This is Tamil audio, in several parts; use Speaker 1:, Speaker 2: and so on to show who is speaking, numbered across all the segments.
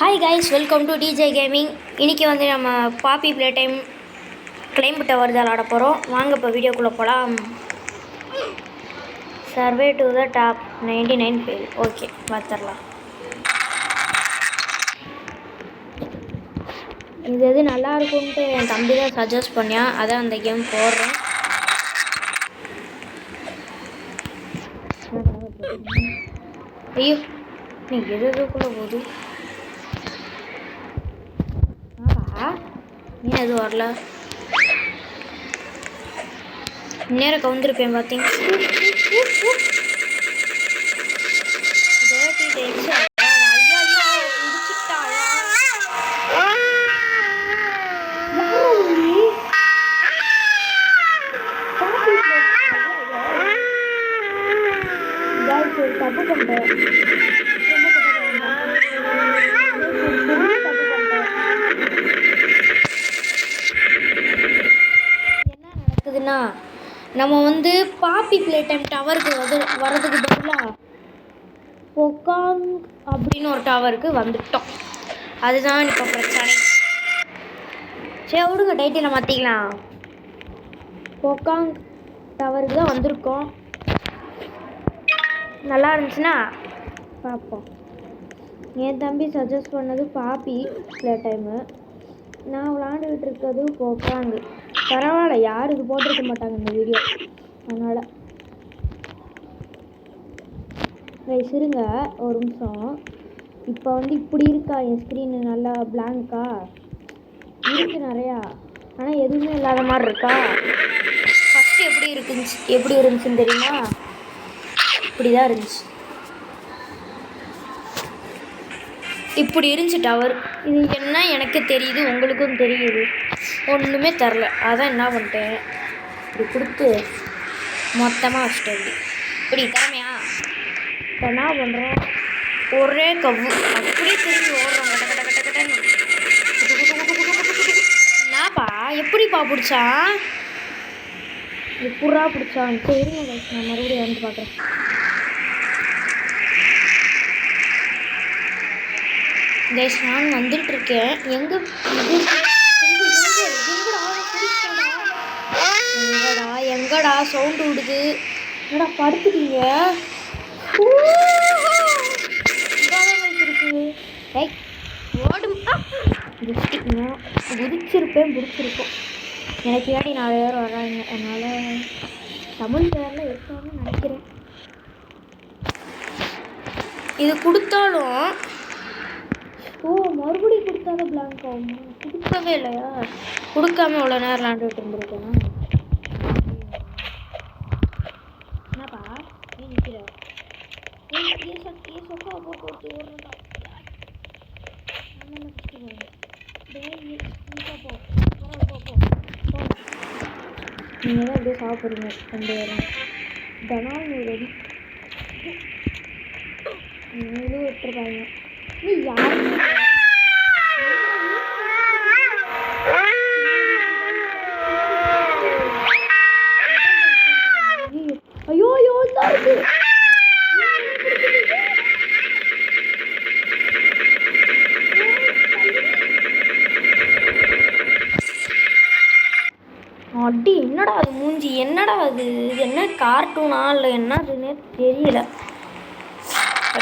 Speaker 1: Hi guys, welcome to DJ gaming. இன்றைக்கி வந்து நம்ம பாப்பி ப்ளே டைம் கிளைம் டவர் தான் விளாட போகிறோம். வாங்க இப்போ வீடியோக்குள்ளே போகலாம். Survey to the top 99 fail. Okay, பார்த்துடலாம். இது எது நல்லா இருக்கும்ன்ட்டு என் தம்பி தான் சஜஸ்ட் பண்ணியான், அதான் அந்த கேம் போடுறேன். ஐயோ, நீ எதுக்குள்ளே போகுது? ஏன் எதுவும் வரல? நேரம் கவுந்திருப்பேன் பார்த்தீங்க. தப்பு பண்ணிட்டேன். நம்ம வந்து பாப்பி ப்ளே டைம் டவருக்கு வரதுக்கு பதிலாக பொக்காங் அப்படின்னு ஒரு டவருக்கு வந்துட்டோம். அதுதான் இப்போ பிரச்சனை. சரி விடுங்க, டைட்டில் மாற்றிக்கலாம். பொக்காங் டவருக்கு தான் வந்திருக்கோம். நல்லா இருந்துச்சுன்னா பார்ப்போம். என் தம்பி சஜஸ்ட் பண்ணது பாப்பி ப்ளே டைமு, நான் விளாண்டுக்கிட்டு இருக்கிறது பொக்காங்கு. பரவாயில்ல, யாரும் இது போட்டிருக்க மாட்டாங்க இந்த வீடியோ, அதனால் இருங்க ஒரு நிமிஷம். இப்போ வந்து இப்படி இருக்கா என் ஸ்க்ரீனு, நல்லா பிளாங்கா இருக்குது நிறையா, ஆனால் எதுவுமே இல்லாத மாதிரி இருக்கா. ஃபஸ்ட்டு எப்படி இருந்துச்சுன்னு தெரியுமா? இப்படி தான் இருந்துச்சு. இப்படி இருந்துச்சு டவர். இது என்ன எனக்கு தெரியுது, உங்களுக்கும் தெரியுது, ஒன்றுமே தரல. அதான் என்ன பண்ணிட்டேன், இப்படி கொடுத்து மொத்தமாக வச்சுட்டேன். இப்படி திறமையா இப்போ என்ன பண்ணுறோம், ஒரே கவ்வு அப்படியே திரும்பி ஓடுறோம். கட்ட கட்ட கட்ட கட்டன்னு என்னப்பா எப்படிப்பா பிடிச்சா, எப்படா பிடிச்சான்? சரிங்க, நான் மறுபடியும் வந்து பார்க்குறேன். கைஸ், நான் வந்துட்டுருக்கேன். எங்கடா சவுண்டு விடுது? என்னடா படுத்துட்டீங்க? இருக்கு குதிச்சிருப்பேன், பிடிச்சிருக்கோம். எனக்கு ஏடி 4 பேர் வர்றாங்க, அதனால் தமிழ் பேரில் இருக்கான்னு நினைக்கிறேன். இது கொடுத்தாலும் மறுபடியும் கொடுத்தாத பிளாங்க் ஆகுமா? கொடுக்கவே இல்லையா? கொடுக்காம இவ்வளோ நேரம் விளாண்டுட்டு இருந்திருக்கேன். என்னப்பா நீ நிற்கிற? சொக்கா போட்டு ஒருத்தி ஓடுறா. நீங்கள் தான் அப்படியே சாப்பிட்றீங்க 2 பேரும். தனால் ரெடி நீங்களும் விட்டுருப்பாங்க. நீ யாருமே ஐயோ ஐயோ இருக்கு. அடி என்னடா அது மூஞ்சி, என்னடா அது? இது என்ன கார்ட்டூனா இல்லை என்னதுன்னே தெரியல.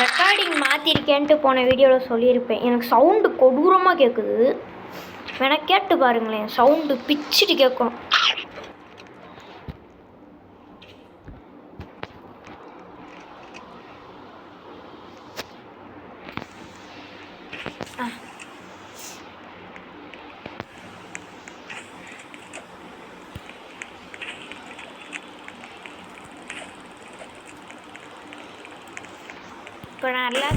Speaker 1: ரெக்கார்டிங் மாற்றிருக்கேன்ட்டு போன வீடியோவில் சொல்லியிருப்பேன். எனக்கு சவுண்டு கொடூரமாக கேட்குது. வேணா கேட்டு பாருங்களேன், சவுண்டு பிச்சுட்டு கேட்கும். இப்போ நல்லா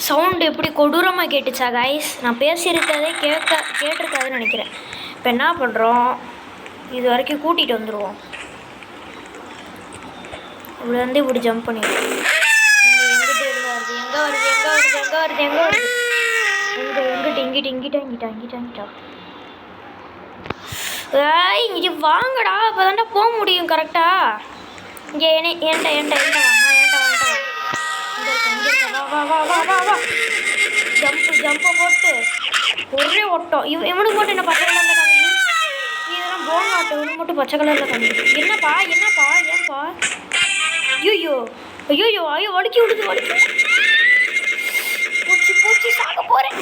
Speaker 1: சவுண்டு எப்படி கொடூரமாக கேட்டுச்சா கைஸ்? நான் பேசியிருக்கதே கேட்டிருக்காதுன்னு நினைக்கிறேன். இப்போ என்ன பண்ணுறோம், இது வரைக்கும் கூட்டிகிட்டு வந்துடுவோம். இப்படி வந்து இப்படி ஜம்ப் பண்ணிடுவோம். எங்கே வருது? எங்கிட்ட ஏய் இங்கே வாங்கடா, அப்போ தாண்டா போக முடியும் கரெக்டா. இங்கே ஏன்டா வா, இங்கே இருக்க வா வா வா வா வா. ஜம்பை போட்டு ஒரே ஓட்டம். இவனுக்கு மட்டும் என்ன பச்சை கலரில் காமிக்குது, இதெல்லாம் போன் ஆட்டோ, இவனுக்கு மட்டும் பச்சை கலரில் காமிக்குது. என்னப்பா ஏன்பா? ஐயோ வலிக்கி விடுது. போச்சு சாக போகிறேன்.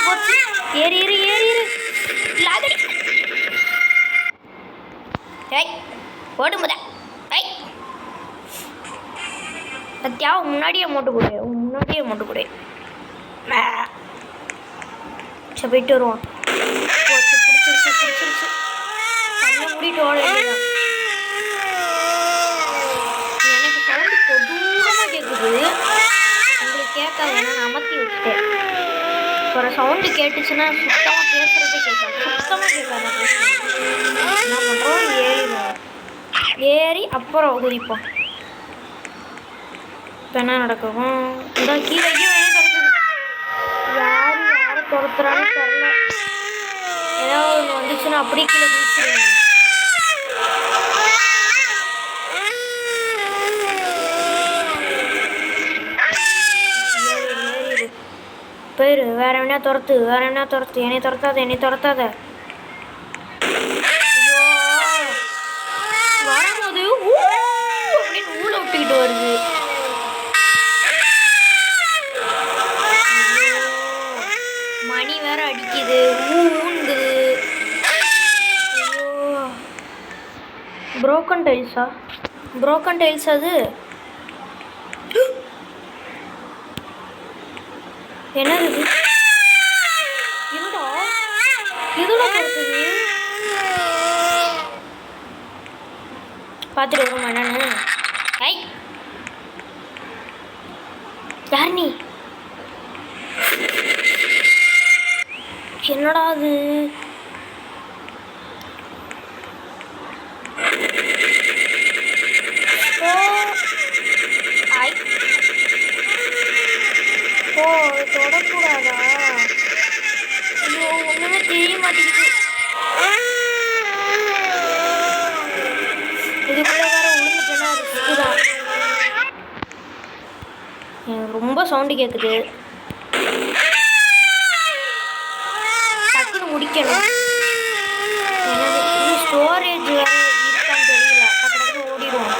Speaker 1: போச்சு. ஏறி லாகடி. ஏய் ஓடுமுதா. ஏய் சத்யா முன்னாடியே மோட்டு கொடு. சரி போயிட்டு வருவான். போச்சு பிடிச்சிருச்சு. கண்ணை மூடிட்டு ஓட வேண்டியதான். எனக்கு சவுண்டு கொடூரமாக கேட்குது, உங்களுக்கு கேட்காது. நான் அமர்த்தி வச்சுட்டேன். ஒரு சவுண்டு கேட்டுச்சுன்னா சுத்தமாக பேசுகிறதே கேட்காது. என்ன பண்ணுறோம், ஏறி அப்புறம் குதிப்போம். இப்போ என்ன நடக்கும், இந்த கீழே கிடக்குது. யாரை துரத்துறான்னு தெரில. ஏதாவது ஒன்று வந்துச்சுன்னா அப்படியே கீழே குதிச்சிடுவேன். போயிரு, வேற என்ன துரத்து, என்னை துரத்தாத. ஐயோ வரும்போது அப்படின்னு ஊழ விட்டுக்கிட்டு வருது. மணி வேற அடிக்குது, ஊங்குது. ஐயோ புரோக்கன் டைல்ஸ் அது. என்னது இதுடா கொடுத்தது. பார்த்துட்டு வருமா என்னன்னு. ஐய் யார் நீ? என்னடா அது? ஓ தொடக்கூடாதா? ஐயோ ஒன்றுமே தெரிய மாட்டேங்குது. இதுக்குள்ள வேற உளுந்துட்டேன்னா ரிஸ்க்கு தான். எனக்கு ரொம்ப சவுண்டு கேட்குது. டக்குன்னு முடிக்கணும். இது ஸ்டோரேஜ் வேற இருக்கான்னு தெரியல. டக்குன்னு ஓடிடுவோம்.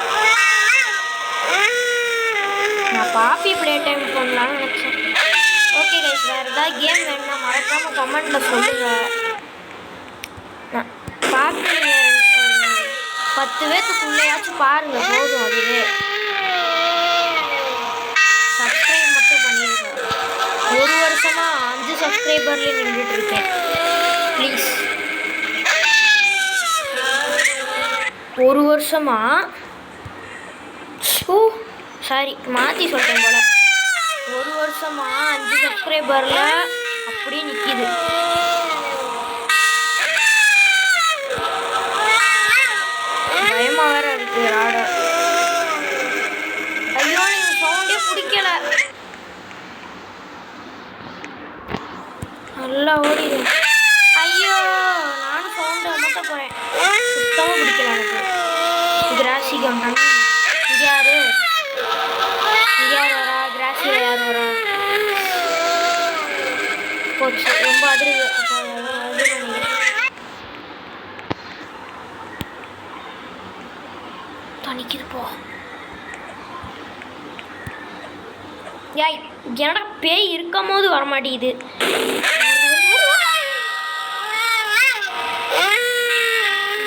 Speaker 1: நான் பாப்பி ப்ளே டைம் பண்ணலான்னு நினச்சேன். ஓகே கைஸ், வேறு ஏதாவது கேம் வேணும்னா மறக்காமல் கமெண்ட்டில் சொல்லுங்கள். நான் பார்க்குறீங்க, ஒரு 10 பேத்துக்குள்ளேயாச்சும் பாருங்கள், போதும். அதுவே சப்ஸ்கிரைப் மட்டும் பண்ணிடுங்க. 1 வருஷமாக 5 சப்ஸ்கிரைபர்லேயே நின்றுட்டுருக்கேன். ப்ளீஸ் 1 வருஷமாக சாரி மாற்றி சொல்லிட்டேன் போல். 1 வருஷமாக 5 சப்ஸ்கிரைபரில் அப்படியே நிற்கிது. பயமாக வேற இருக்குது ஆட. ஐயோ நீங்கள் சவுண்டே பிடிக்கல. நல்லா ஓடிடு. ஐயோ நானும் சவுண்டு அமர்த்த போகிறேன். சுத்தமாக பிடிக்கல எனக்கு. கிராசிக்கு வந்தாங்க. இங்கே யார் வரா? கிராசியில் யார் வரா? போச்சு, ரொம்ப அதிருது. அப்போ தனிக்குது போ. ஏய் என்னடா பேய் இருக்கும் போது வரமாட்டேங்குது.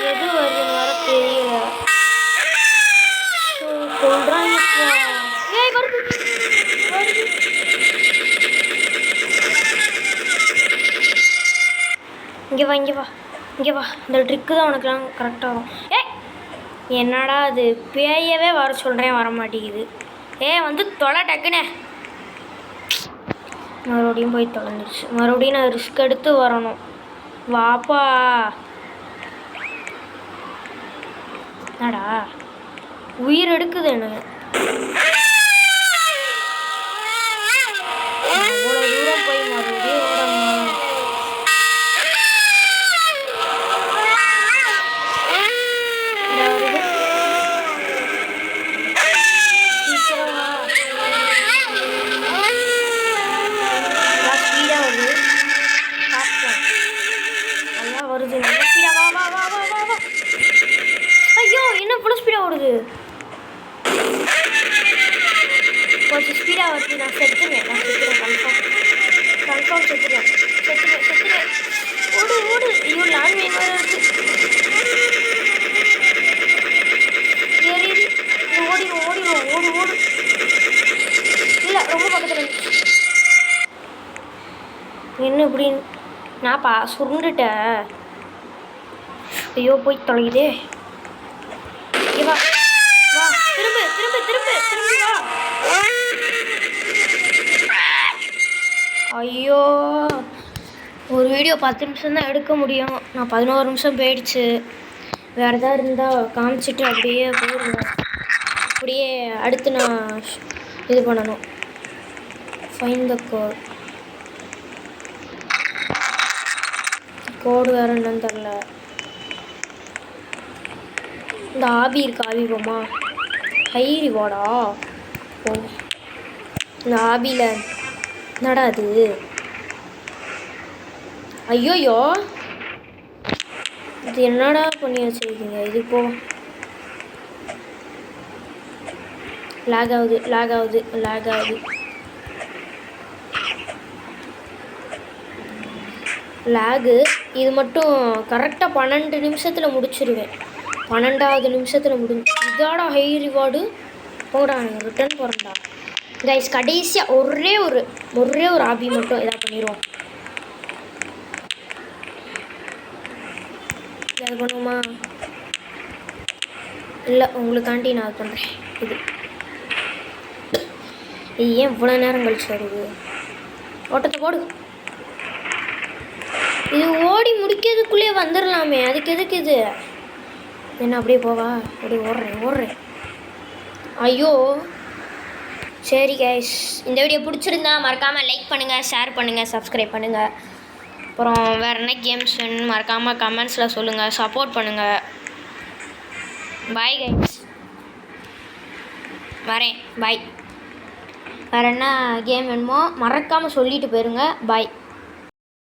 Speaker 1: எது வருதுன்னு வர தெரியல. சொல்றாங்க. ஏய் வருது. இங்கே வா. இந்த ட்ரிக்கு தான் உனக்குலாம் கரெக்டாக வரும். என்னடா அது, பேயவே வர சொல்கிறேன், வர மாட்டேங்குது. வந்து தொலை டக்குனே. மறுபடியும் போய் தொலைஞ்சிருச்சு. மறுபடியும் நான் ரிஸ்க் எடுத்து வரணும். வாப்பா. என்னடா உயிர் எடுக்குது எனக்கு. அவ்வளோ தூரம் போய் மறுபடியும் ஓடணும். கொஞ்சம் ஸ்பீடாக வருது. நான் செத்துருவேன் கன்ஃபார்ம் செத்துருவேன். ஓடு ஐயோ லேண்ட் மைன் வேறு இருக்குது. ஏறி ஓடிடும். இல்லை ரொம்ப பக்கத்தில் என்ன இப்படின்னு நான்ப்பா சுருண்டுட்டேன். ஐயோ போய் தொலையுதே. வா திரும்பி வா. ஐயோ ஒரு வீடியோ 10 நிமிஷம் தான் எடுக்க முடியும். நான் 11 நிமிஷம் போயிடுச்சு. வேறு எதாவது இருந்தால் காமிச்சிட்டு அப்படியே போடுவேன். அப்படியே அடுத்து நான் இது பண்ணணும். ஃபைண்ட் த கோடு வேறு என்னன்னு தெரில. இந்த ஆபி இருக்கு. ஆபி போமா ஹை ரிவார்டா? ஓ இந்த ஆபியில் என்னடா அது? ஐயோயோ இது என்னடா பண்ணி வச்சுருக்கீங்க? இது போ லாக் ஆகுது. லேகு இது மட்டும் கரெக்டாக 12 நிமிஷத்தில் முடிச்சிருவேன். 12வது நிமிஷத்தில் இதாடா ஹை ரிவார்டு. போடா ரிட்டர்ன் போகிறேன்டா கைஸ். கடைசியாக ஒரே ஒரு ஆபி மட்டும் இதாக பண்ணிடுவோம். அது பண்ணுவோமா? இல்லை உங்களுக்காண்டி நான் அது பண்ணுறேன். இது ஏன் இவ்வளோ நேரம் கழிச்சு வருது? ஓட்டத்தை போடு. இது ஓடி முடிக்கிறதுக்குள்ளே வந்துடலாமே. அதுக்கு எதுக்கு இது? என்ன அப்படியே போவா? அப்படியே ஓடுறேன். ஐயோ சரி கைஸ், இந்த வீடியோ பிடிச்சிருந்தா மறக்காமல் லைக் பண்ணுங்கள், ஷேர் பண்ணுங்கள், சப்ஸ்கிரைப் பண்ணுங்கள். அப்புறம் வேறு என்ன கேம்ஸ் வேணும்னு மறக்காமல் கமெண்ட்ஸில் சொல்லுங்கள். சப்போர்ட் பண்ணுங்கள். பாய் கைஸ், வரேன். பாய். வேறு என்ன கேம் வேணுமோ மறக்காமல் சொல்லிட்டு போயிருங்க. பாய்.